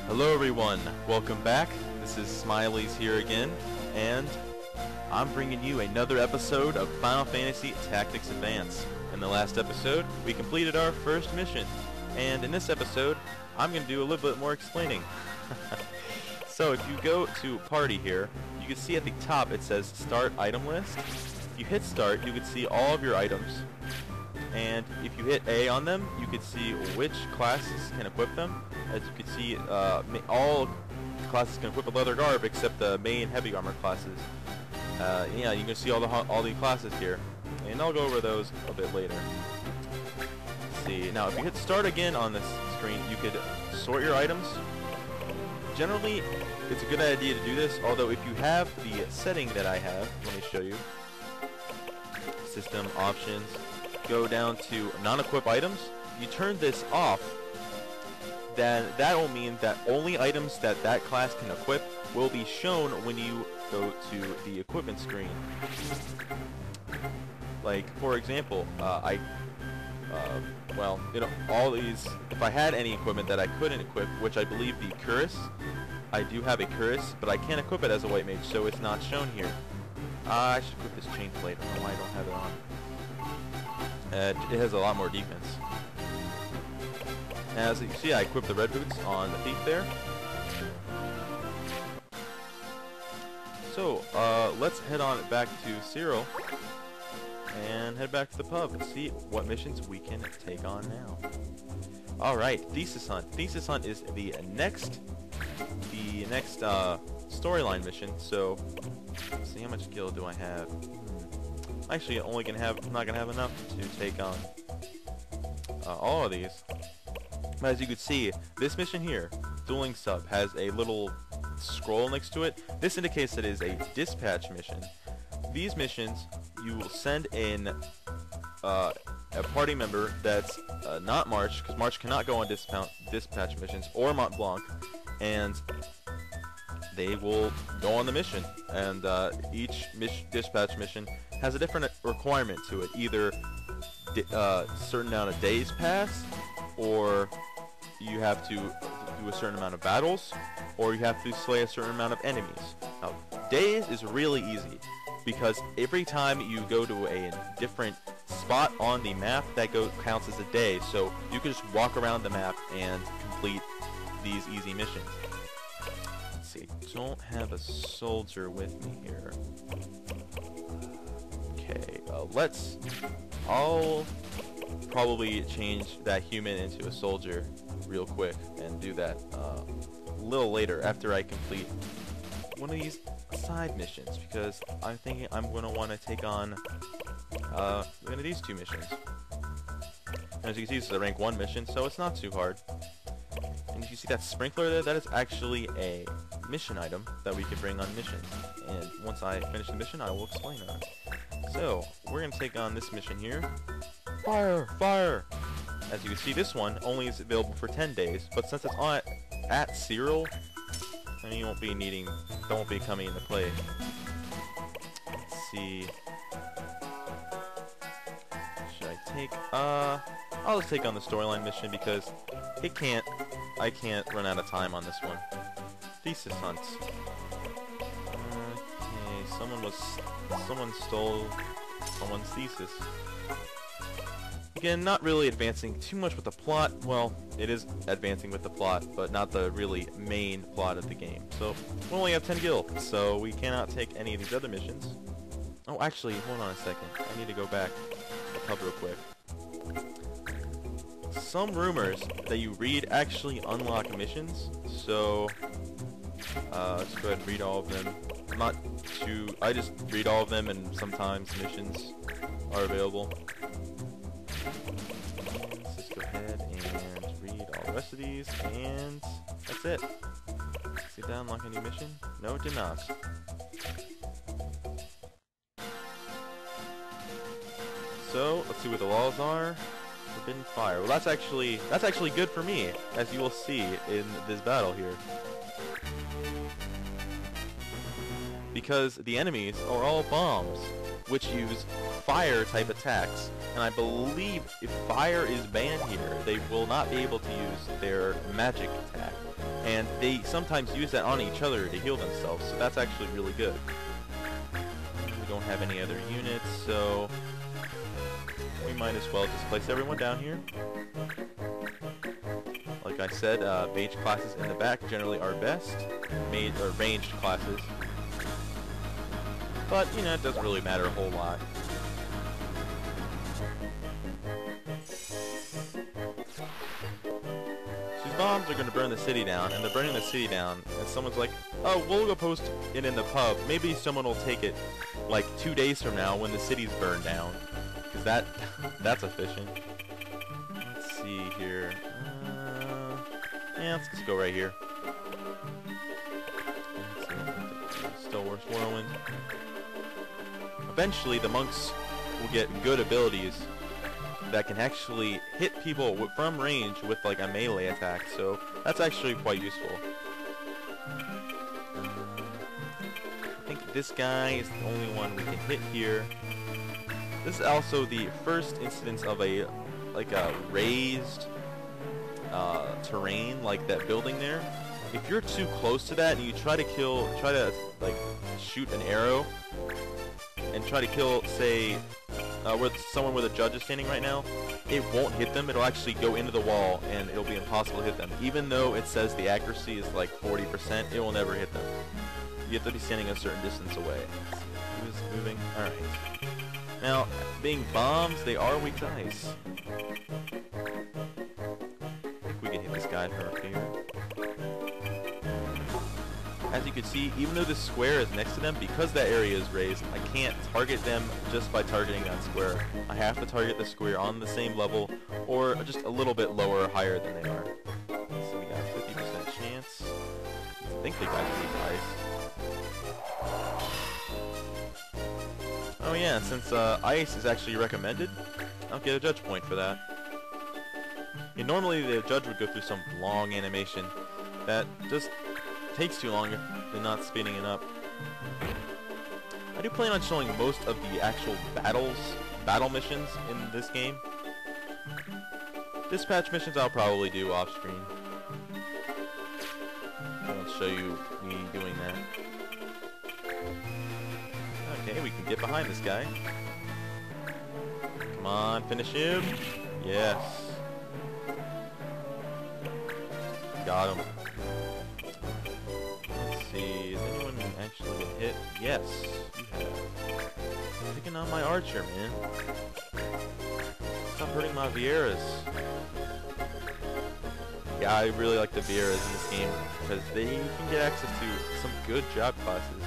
Hello everyone, welcome back. This is Smiley's here again, and I'm bringing you another episode of Final Fantasy Tactics Advance. In the last episode, we completed our first mission, and in this episode, I'm going to do a little bit more explaining. So if you go to Party here, you can see at the top it says Start Item List. If you hit Start, you can see all of your items, and if you hit A on them, you can see which classes can equip them. As you can see, all classes can equip a leather garb except the main heavy armor classes. Yeah, you can see all the classes here, and I'll go over those a bit later. Let's see, now if you hit Start again on this screen, you could sort your items. Generally, it's a good idea to do this, although if you have the setting that I have, let me show you. System Options, go down to Non-Equip Items. You turn this off, then that will mean that only items that that class can equip will be shown when you go to the equipment screen. Like, for example, well, you know, all these, if I had any equipment that I couldn't equip, which I believe the Cuirass, I do have a Cuirass, but I can't equip it as a white mage, so it's not shown here. I should equip this chain plate. I don't know why I don't have it on. It has a lot more defense. As you can see, I equipped the red boots on the thief there. So, let's head on back to Cyril and head back to the pub and see what missions we can take on now. Alright, Thesis Hunt. Thesis Hunt is the next storyline mission, so let's see how much skill do I have. Actually, I'm not gonna have enough to take on all of these. But as you can see, this mission here, Dueling Sub, has a little scroll next to it. This indicates that it is a dispatch mission. These missions, you will send in a party member that's not March, because March cannot go on dispatch missions, or Mont Blanc, and they will go on the mission. And each dispatch mission has a different requirement to it. Either a certain amount of days pass, or you have to do a certain amount of battles, or you have to slay a certain amount of enemies. Now, days is really easy, because every time you go to a different spot on the map, that counts as a day, so you can just walk around the map and complete these easy missions. Let's see, don't have a soldier with me here. Okay, I'll probably change that human into a soldier real quick and do that a little later after I complete one of these side missions, because I'm thinking I'm going to want to take on one of these two missions. And as you can see, this is a rank 1 mission, so it's not too hard. And if you see that sprinkler there, that is actually a mission item that we can bring on missions. And once I finish the mission, I will explain on it. So, we're going to take on this mission here. Fire! Fire! As you can see, this one only is available for 10 days, but since it's on at Cyril, then you won't be coming into play. Let's see. Should I take, I'll just take on the storyline mission because I can't run out of time on this one. Thesis Hunt. Okay, someone stole someone's thesis. Again, not really advancing too much with the plot. Well, it is advancing with the plot, but not the really main plot of the game. So, we only have 10 gil, so we cannot take any of these other missions. Oh, actually, hold on a second. I need to go back to the pub real quick. Some rumors that you read actually unlock missions, so let's go ahead and read all of them. I just read all of them, and sometimes missions are available. Let's just go ahead and read all the rest of these, and that's it. Did that unlock a new mission? No, it did not. So, let's see what the laws are. Forbidden fire. Well, that's actually good for me, as you will see in this battle here. Because the enemies are all bombs, which use fire type attacks, and I believe if fire is banned here, they will not be able to use their magic attack. and they sometimes use that on each other to heal themselves, so that's actually really good. We don't have any other units, so we might as well just place everyone down here. Like I said, mage classes in the back generally are best, ranged classes. But, you know, it doesn't really matter a whole lot. These bombs are going to burn the city down, and they're burning the city down, and someone's like, oh, we'll go post it in the pub. Maybe someone will take it, like, 2 days from now when the city's burned down. Because that's efficient. Let's see here. Yeah, let's just go right here. Still works whirlwind. Eventually, the monks will get good abilities that can actually hit people from range with like a melee attack, so that's actually quite useful. I think this guy is the only one we can hit here. This is also the first instance of a raised terrain, like that building there. If you're too close to that and you try to like shoot an arrow and try to kill, say, where someone where the judge is standing right now, it won't hit them. It'll actually go into the wall and it'll be impossible to hit them. Even though it says the accuracy is like 40%, it will never hit them. You have to be standing a certain distance away. Who's moving? Alright. Now, being bombs, they are weak to ice. I think we can hit this guy from up here. As you can see, even though this square is next to them, because that area is raised, I can't target them just by targeting that square. I have to target the square on the same level, or just a little bit lower or higher than they are. So we got a 50% chance. I think the guy's weak to ice. Oh yeah, since ice is actually recommended, I'll get a judge point for that. And normally the judge would go through some long animation that just takes too long if they're not speeding it up. I do plan on showing most of the actual battle missions in this game. Dispatch missions I'll probably do off screen. I won't show you me doing that. Okay, we can get behind this guy. Come on, finish him. Yes. Got him. Let's see, has anyone actually been hit? Yes, you have. Picking on my archer, man. Stop hurting my Vieras. Yeah, I really like the Vieras in this game because they can get access to some good job classes.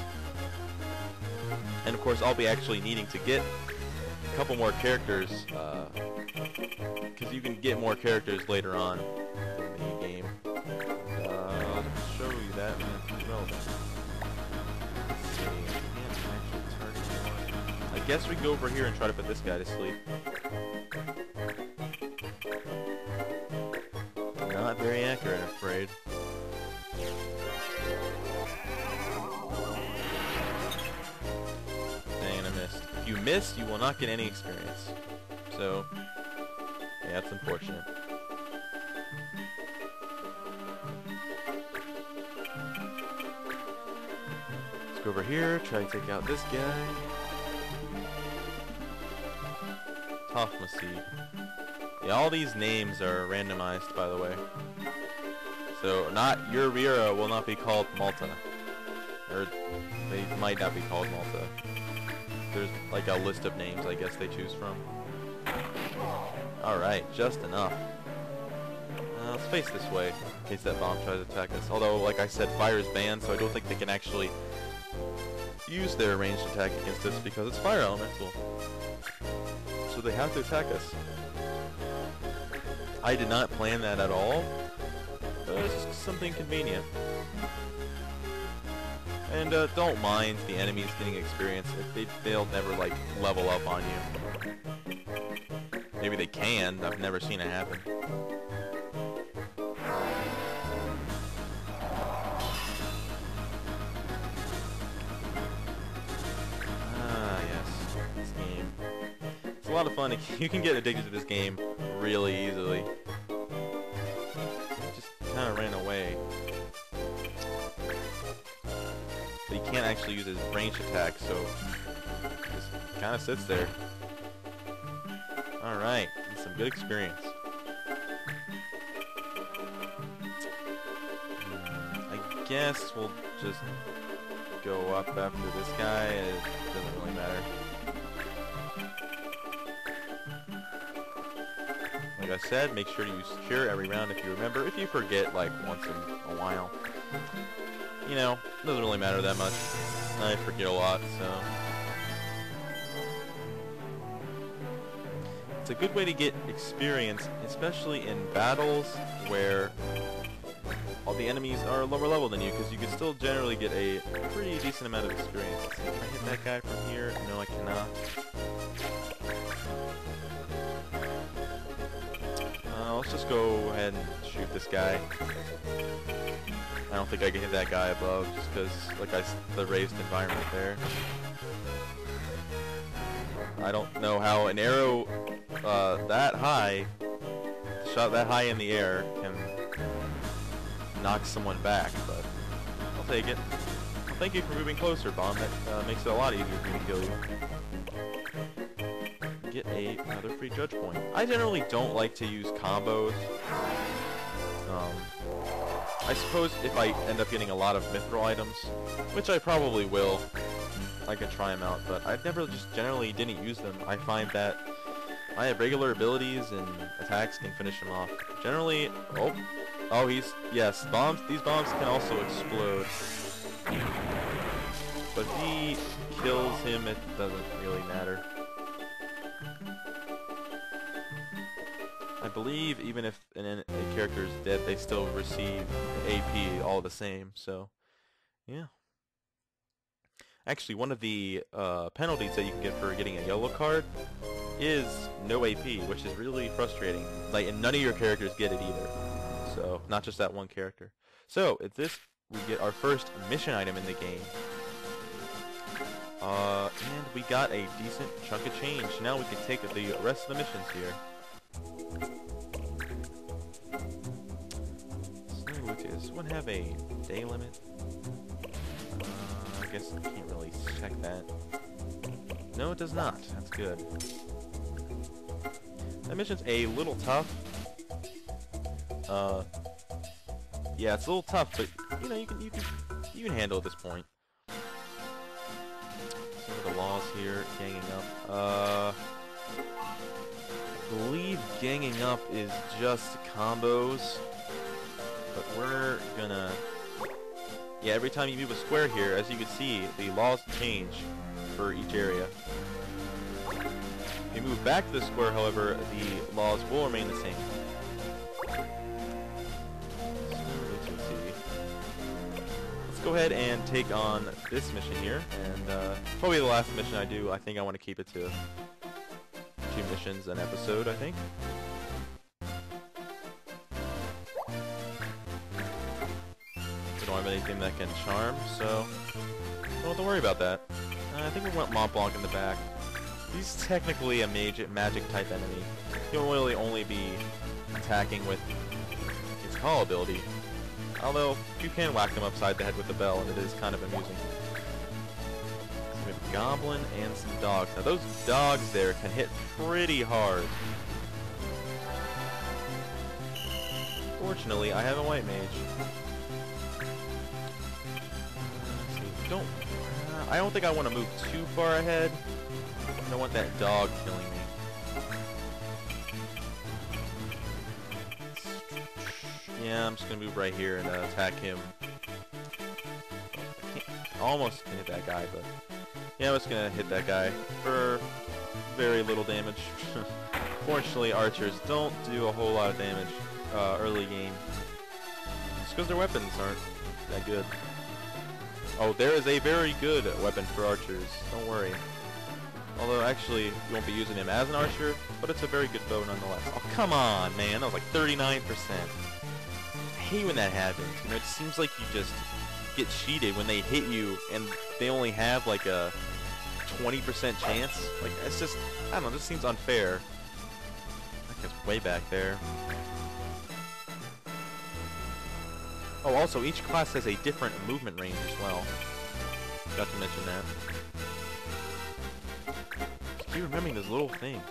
And of course, I'll be actually needing to get a couple more characters, because you can get more characters later on in the game. I'll show you that as well. Let's see, I can't actually target anyone. I guess we can go over here and try to put this guy to sleep. Not very accurate, I'm afraid. If you missed, you will not get any experience. So, yeah, that's unfortunate. Let's go over here, try to take out this guy. Tophma. Yeah, all these names are randomized, by the way. So, your Rira will not be called Malta. Or, they might not be called Malta. There's like a list of names I guess they choose from. Alright, just enough. Let's face this way, in case that bomb tries to attack us. Although, like I said, fire is banned, so I don't think they can actually use their ranged attack against us because it's fire elemental. So they have to attack us. I did not plan that at all, but it's just something convenient. And don't mind the enemies getting experience. They'll never like level up on you. Maybe they can. I've never seen it happen. Ah, yes. This game. It's a lot of fun. You can get addicted to this game really easily. It just kind of ran away. but he can't actually use his ranged attack, so just kind of sits there. Alright, some good experience. I guess we'll just go up after this guy. It doesn't really matter. Like I said, make sure to use secure every round if you remember. If you forget, like, once in a while, you know, doesn't really matter that much. I forget a lot, so it's a good way to get experience, especially in battles where all the enemies are lower level than you, because you can still generally get a pretty decent amount of experience. Can I hit that guy from here? No, I cannot. Let's just go ahead and shoot this guy. I don't think I can hit that guy above, just because, like, the raised environment there. I don't know how an arrow that high, shot that high in the air, can knock someone back, but I'll take it. Well, thank you for moving closer, Bomb. That makes it a lot easier for me to kill you. Get another free judge point. I generally don't like to use combos. I suppose if I end up getting a lot of mithril items, which I probably will, I can try them out, but I've never just generally didn't use them. I find that I have regular abilities and attacks can finish him off. Generally, oh, yes, bombs, these bombs can also explode. But if he kills him, it doesn't really matter. I believe even if a character is dead, they still receive AP all the same, so yeah. Actually, one of the penalties that you can get for getting a yellow card is no AP, which is really frustrating. Like, and none of your characters get it either. So, not just that one character. So, at this, we get our first mission item in the game. And we got a decent chunk of change. Now we can take the rest of the missions here. Lutia, does this one have a day limit? I guess I can't really check that. No, it does not. That's good. That mission's a little tough. Yeah, it's a little tough, but you know, you can handle at this point. Some of the laws here, ganging up. I believe ganging up is just combos, but we're gonna. Yeah, every time you move a square here, as you can see, the laws change for each area. If you move back to the square, however, the laws will remain the same. Let's go ahead and take on this mission here, and probably the last mission I do. I think I want to keep it to 2 missions an episode, I think. We don't have anything that can charm, so don't have to worry about that. I think we want Mont Blanc in the back. He's technically a magic type enemy. He'll really only be attacking with his call ability. Although, you can whack him upside the head with the bell, and it is kind of amusing. So we have a goblin and some dogs. Now those dogs there can hit pretty hard. Fortunately, I have a white mage. I don't think I want to move too far ahead. I don't want that dog killing me. Yeah, I'm just gonna move right here and attack him. Almost can hit that guy, but yeah, I'm just gonna hit that guy for very little damage. Fortunately, archers don't do a whole lot of damage early game, just because their weapons aren't that good. Oh, there is a very good weapon for archers. Don't worry. Although, actually, you won't be using him as an archer, but it's a very good bow nonetheless. Oh, come on, man. That was like 39%. I hate when that happens. You know, it seems like you just get cheated when they hit you and they only have like a 20% chance. Like, it's just, I don't know, this seems unfair. That guy's way back there. Oh, also, each class has a different movement range as well. Got to mention that. Just keep remembering those little things.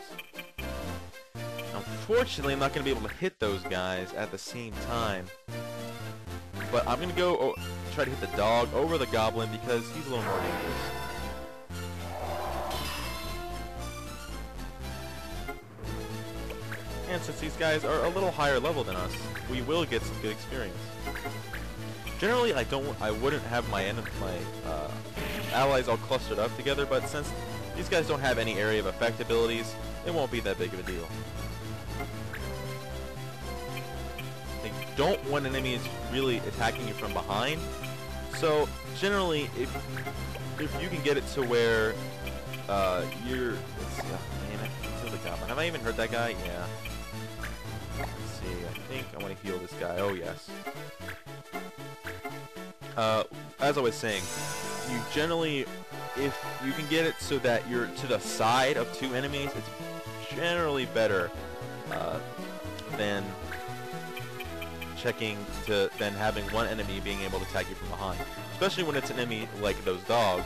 Unfortunately, I'm not going to be able to hit those guys at the same time. But I'm going to go try to hit the dog over the goblin because he's a little more dangerous. And since these guys are a little higher level than us, we will get some good experience. Generally, I wouldn't have my allies all clustered up together, but since these guys don't have any area of effect abilities, it won't be that big of a deal. They don't want enemies really attacking you from behind, so generally, if you can get it to where you're, let's see, damn it, kill the goblin. Have I even hurt that guy? Yeah. Let's see. I think I want to heal this guy. Oh yes. As I was saying, you generally, if you can get it so that you're to the side of two enemies, it's generally better than than having one enemy being able to attack you from behind, especially when it's an enemy like those dogs.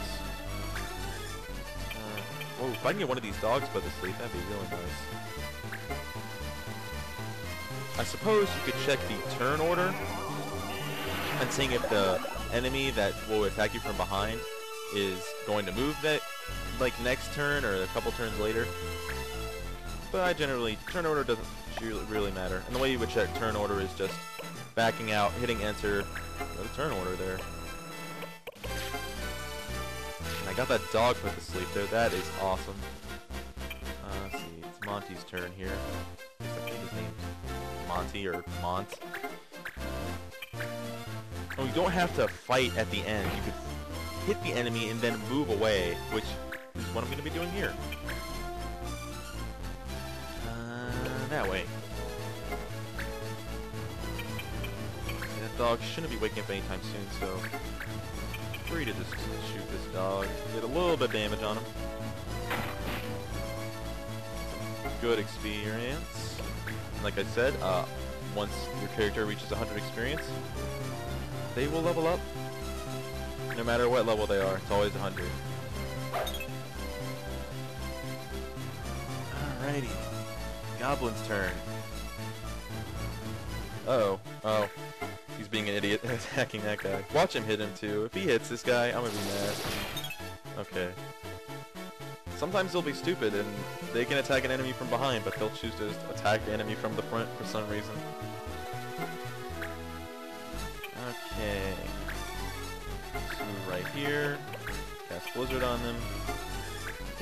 Whoa, if I can get one of these dogs put to sleep, that'd be really nice. I suppose you could check the turn order and seeing if the enemy that will attack you from behind is going to move that like next turn or a couple turns later. But turn order doesn't really matter. And the way you would check turn order is just backing out, hitting enter, the turn order there. And I got that dog put to sleep there. That is awesome. Let's see, it's Monty's turn here. I think his name's Monty or Mont. Oh, you don't have to fight at the end. You could hit the enemy and then move away, which is what I'm going to be doing here. That way. That dog shouldn't be waking up anytime soon, so free to just shoot this dog. Get a little bit of damage on him. Good experience. Like I said, once your character reaches 100 experience, they will level up. No matter what level they are, it's always 100. Alrighty. Goblin's turn. Uh-oh. Oh. He's being an idiot attacking that guy. Watch him hit him too. If he hits this guy, I'm gonna be mad. Okay. Sometimes they'll be stupid and they can attack an enemy from behind, but they'll choose to attack the enemy from the front for some reason. Okay. Just move right here. Cast Blizzard on them.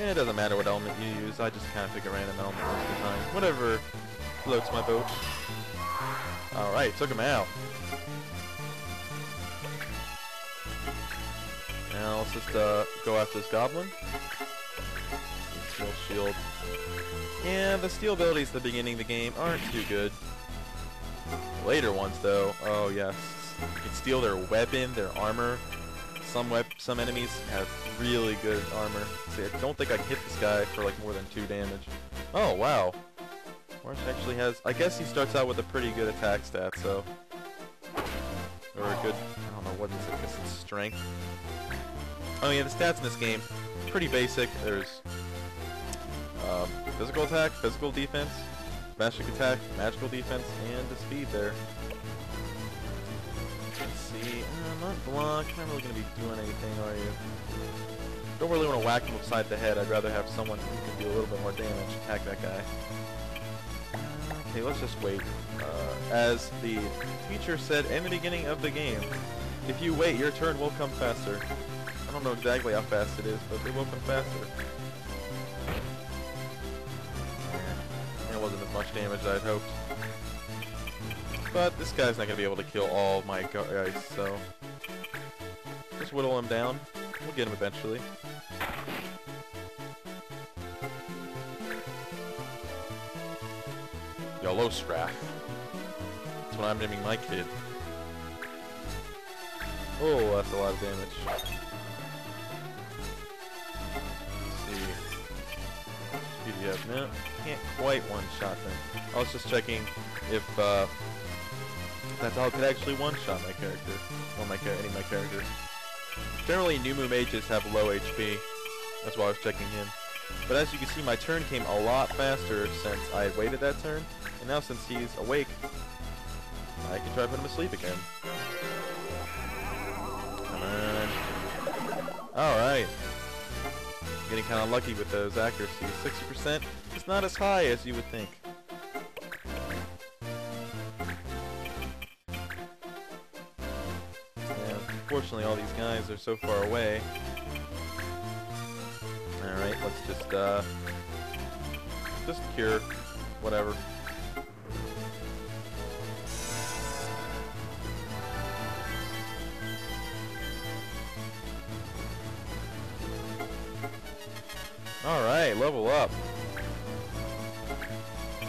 And it doesn't matter what element you use, I just kind of pick a random element most of the time. Whatever floats my boat. Alright, took him out. Now let's just go after this goblin. Steel shield. Yeah, the steel abilities at the beginning of the game aren't too good. Later ones though, oh yes. You can steal their weapon, their armor. Some enemies have really good armor. See, I don't think I can hit this guy for like more than 2 damage. Oh wow. Marsh actually has, I guess he starts out with a pretty good attack stat, so. Or a good, I don't know what is it, I guess it's strength. Oh yeah, the stats in this game, pretty basic. There's physical attack, physical defense, magic attack, magical defense, and the speed there. Let's see, not block, not really going to be doing anything, are you? Don't really want to whack him upside the head. I'd rather have someone who can do a little bit more damage attack that guy. Okay, let's just wait. As the teacher said in the beginning of the game, if you wait, your turn will come faster. I don't know exactly how fast it is, but it will come faster. It wasn't as much damage as I'd hoped. But this guy's not going to be able to kill all my guys, so just whittle him down. We'll get him eventually. YOLO Scraff. That's what I'm naming my kid. Oh, that's a lot of damage. Let's see. PDF. No, can't quite one-shot them. I was just checking if that dog could actually one-shot my character. Or any of my characters. Generally, new mages have low HP. That's why I was checking him. But as you can see, my turn came a lot faster since I had waited that turn. And now since he's awake, I can try to put him asleep again. Come on. Alright. Getting kind of lucky with those accuracies. 60% is not as high as you would think. Yeah, unfortunately all these guys are so far away. Alright, let's just cure whatever. Alright, level up.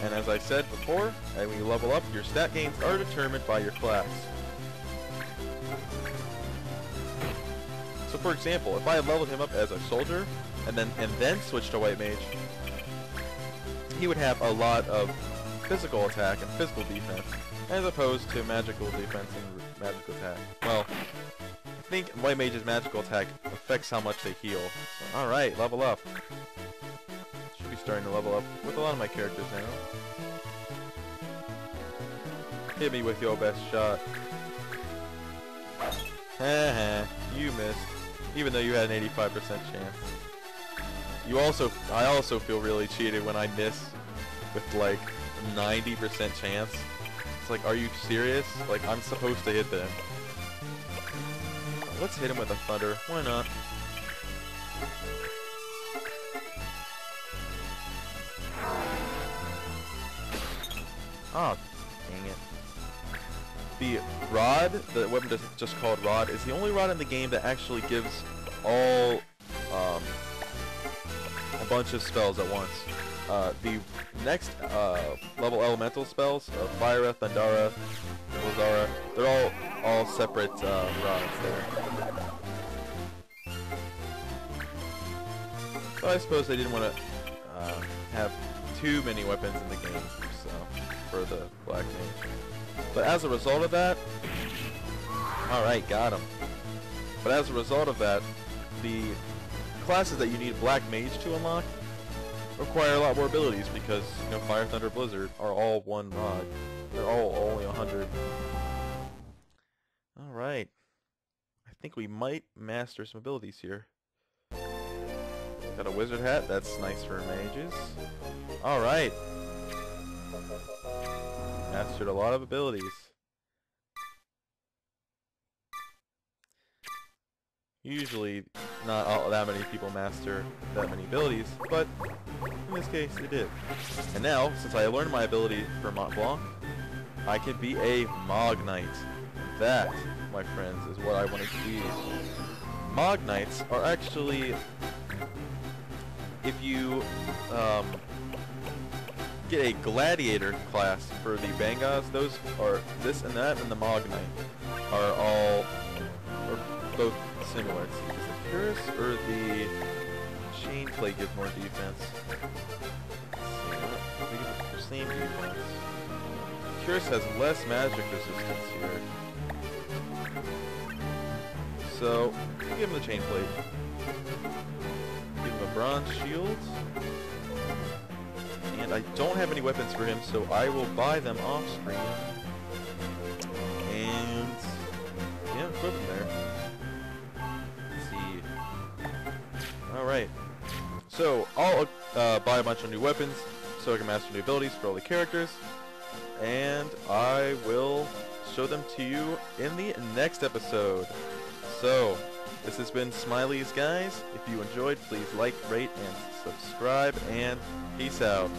And as I said before, when you level up, your stat gains are determined by your class. So for example, if I had leveled him up as a soldier, and then switched to white mage, he would have a lot of physical attack and physical defense, as opposed to magical defense and magical attack. Well, I think white mage's magical attack affects how much they heal. So, alright, level up. Should be starting to level up with a lot of my characters now. Hit me with your best shot. Haha, you missed. Even though you had an 85% chance. I also feel really cheated when I miss with like 90% chance. It's like, are you serious? Like, I'm supposed to hit them. Let's hit him with a thunder. Why not? Oh, dang it. The rod, the weapon that's just called rod, is the only rod in the game that actually gives all a bunch of spells at once. The next level elemental spells, Fire, Thundara, Lazara, they're all separate rods there. So I suppose they didn't want to have too many weapons in the game, so for the Black Mage. But as a result of that, alright, got him. But as a result of that, the classes that you need Black Mage to unlock require a lot more abilities because, you know, Fire, Thunder, Blizzard are all one rod. They're all only 100. Alright. I think we might master some abilities here. Got a wizard hat, that's nice for mages. Alright. Mastered a lot of abilities. Usually, not that many people master that many abilities, but in this case, it did. And now, since I learned my ability for Mont Blanc, I can be a Mog Knight. That, my friends, is what I want to be. Mog Knights are actually, if you get a gladiator class for the Vangas, those are this and that, and the Mog Knight are both similar. Is the Purus or the Chain Plate give more defense? Let's see, the same defense. Purus has less magic resistance here. So, we'll give him the Chain Plate. Give him a Bronze Shield. And I don't have any weapons for him, so I will buy them off screen. And yeah, equip him there. Let's see. Alright. So I'll buy a bunch of new weapons so I can master new abilities for all the characters. And I will show them to you in the next episode. So, this has been Smiley's guys. If you enjoyed, please like, rate, and subscribe, and peace out.